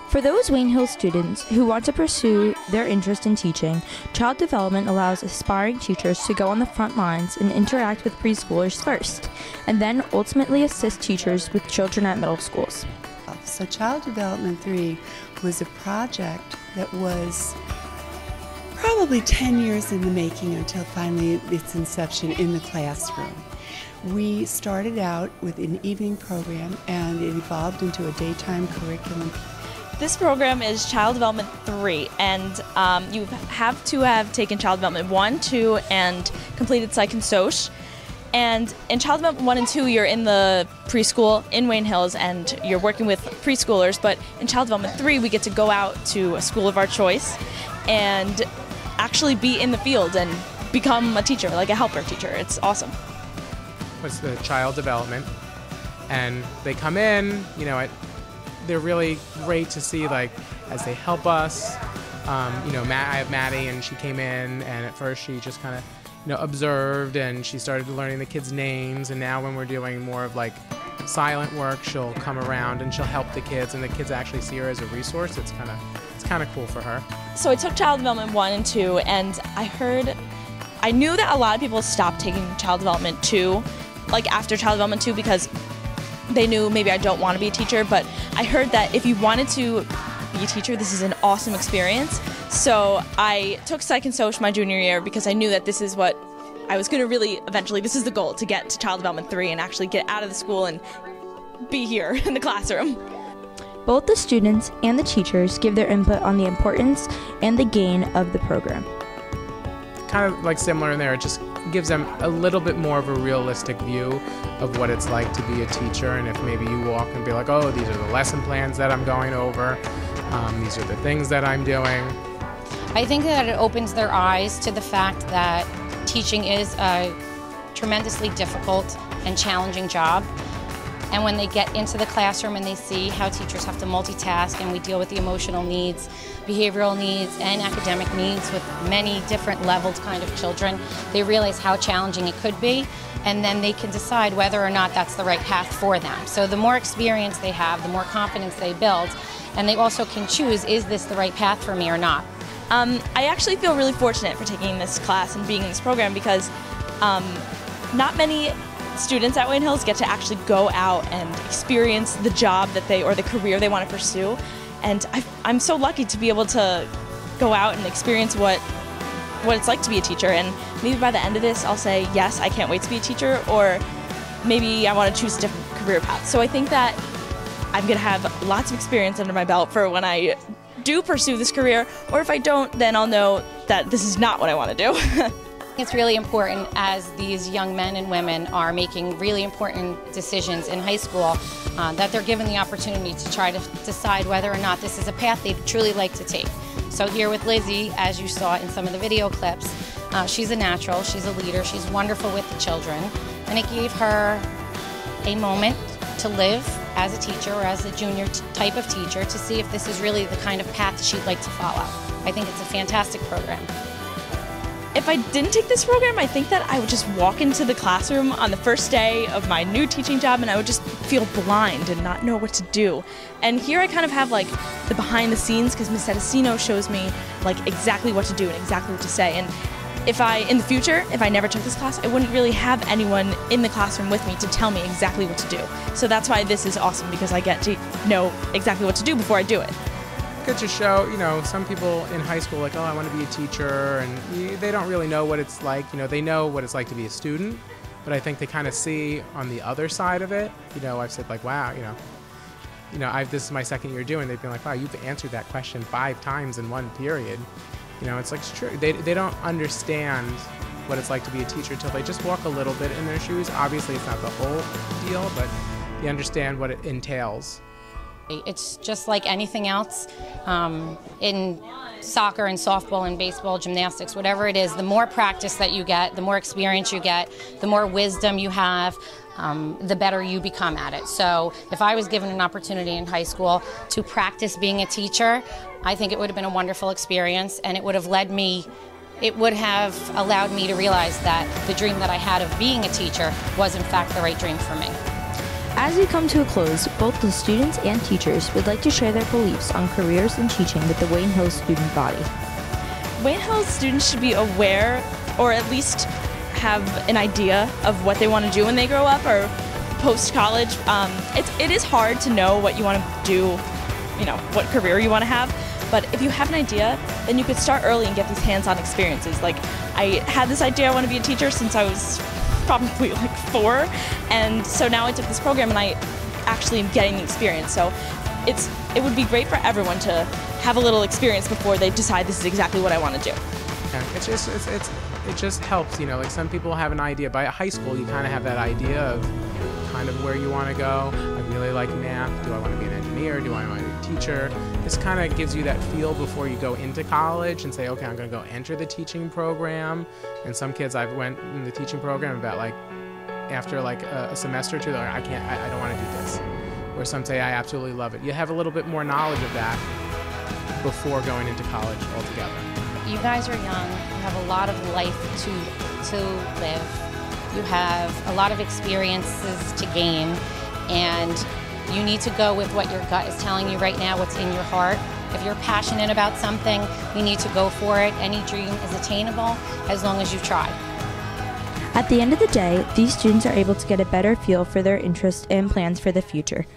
For those Wayne Hills students who want to pursue their interest in teaching, child development allows aspiring teachers to go on the front lines and interact with preschoolers first, and then ultimately assist teachers with children at middle schools. So Child Development 3 was a project that was probably 10 years in the making until finally its inception in the classroom. We started out with an evening program and it evolved into a daytime curriculum. This program is Child Development 3, and you have to have taken Child Development 1, 2, and completed Psych and Soc. And in Child Development 1 and 2, you're in the preschool in Wayne Hills, and you're working with preschoolers. But in Child Development 3, we get to go out to a school of our choice and actually be in the field and become a teacher, like a helper teacher. It's awesome. It's the child development, and they come in, they're really great to see, like, as they help us. I have Maddie, and she came in, and at first she just kind of, observed, and she started learning the kids' names, and now when we're doing more of like silent work, she'll come around and she'll help the kids, and the kids actually see her as a resource. It's kind of cool for her. So I took Child Development 1 and 2, and I knew that a lot of people stopped taking Child Development 2, like after Child Development 2, because they knew maybe I don't want to be a teacher, but I heard that if you wanted to be a teacher, this is an awesome experience. So I took Psych and Soc my junior year because I knew that this is what I was going to really, eventually, this is the goal, to get to Child Development 3 and actually get out of the school and be here in the classroom. Both the students and the teachers give their input on the importance and the gain of the program. Kind of like similar in there, it just gives them a little bit more of a realistic view of what it's like to be a teacher, and if maybe you walk and be like, oh, these are the lesson plans that I'm going over, these are the things that I'm doing. I think that it opens their eyes to the fact that teaching is a tremendously difficult and challenging job. And when they get into the classroom and they see how teachers have to multitask, and we deal with the emotional needs, behavioral needs, and academic needs with many different leveled kind of children, they realize how challenging it could be, and then they can decide whether or not that's the right path for them. So the more experience they have, the more confidence they build, and they also can choose, is this the right path for me or not? I actually feel really fortunate for taking this class and being in this program because not many students at Wayne Hills get to actually go out and experience the job that or the career they want to pursue. And I'm so lucky to be able to go out and experience what it's like to be a teacher. And maybe by the end of this, I'll say, yes, I can't wait to be a teacher, or maybe I want to choose a different career path. So I think that I'm going to have lots of experience under my belt for when I do pursue this career, or if I don't, then I'll know that this is not what I want to do. It's really important as these young men and women are making really important decisions in high school that they're given the opportunity to try to decide whether or not this is a path they'd truly like to take. So here with Lizzie, as you saw in some of the video clips, she's a natural, she's a leader, she's wonderful with the children, and it gave her a moment to live as a teacher or as a junior type of teacher to see if this is really the kind of path she'd like to follow. I think it's a fantastic program. If I didn't take this program, I think that I would just walk into the classroom on the first day of my new teaching job and I would just feel blind and not know what to do. And here I kind of have like the behind the scenes, because Ms. Sedicino shows me like exactly what to do and exactly what to say. And in the future, if I never took this class, I wouldn't really have anyone in the classroom with me to tell me exactly what to do. So that's why this is awesome, because I get to know exactly what to do before I do it. Good to show, some people in high school like, oh, I want to be a teacher, and they don't really know what it's like. They know what it's like to be a student, but I think they kind of see on the other side of it. I've said like, wow, this is my second year doing. They've been like, wow, you've answered that question 5 times in one period. It's like, it's true. They don't understand what it's like to be a teacher until they just walk a little bit in their shoes. Obviously, it's not the whole deal, but they understand what it entails. It's just like anything else in soccer and softball and baseball, gymnastics, whatever it is. The more practice that you get, the more experience you get, the more wisdom you have, the better you become at it. So if I was given an opportunity in high school to practice being a teacher, I think it would have been a wonderful experience, and it would have allowed me to realize that the dream that I had of being a teacher was in fact the right dream for me. As we come to a close, both the students and teachers would like to share their beliefs on careers in teaching with the Wayne Hills student body. Wayne Hills students should be aware, or at least have an idea of what they want to do when they grow up or post-college. It is hard to know what you want to do, what career you want to have, but if you have an idea, then you could start early and get these hands-on experiences. Like, I had this idea I want to be a teacher since I was probably like 4, and so now I took this program and I actually am getting the experience. So it would be great for everyone to have a little experience before they decide this is exactly what I want to do. Yeah, it just helps, like some people have an idea. By high school, you kind of have that idea of kind of where you want to go. I really like math. Do I want to be an engineer? Do I want to be a teacher? This kind of gives you that feel before you go into college and say, okay, I'm going to go enter the teaching program. And some kids I've went in the teaching program about after a semester or two, they're like, I don't want to do this. Or some say, I absolutely love it. You have a little bit more knowledge of that before going into college altogether. You guys are young. You have a lot of life to live. You have a lot of experiences to gain, and you need to go with what your gut is telling you right now, what's in your heart. If you're passionate about something, you need to go for it. Any dream is attainable as long as you try. At the end of the day, these students are able to get a better feel for their interests and plans for the future.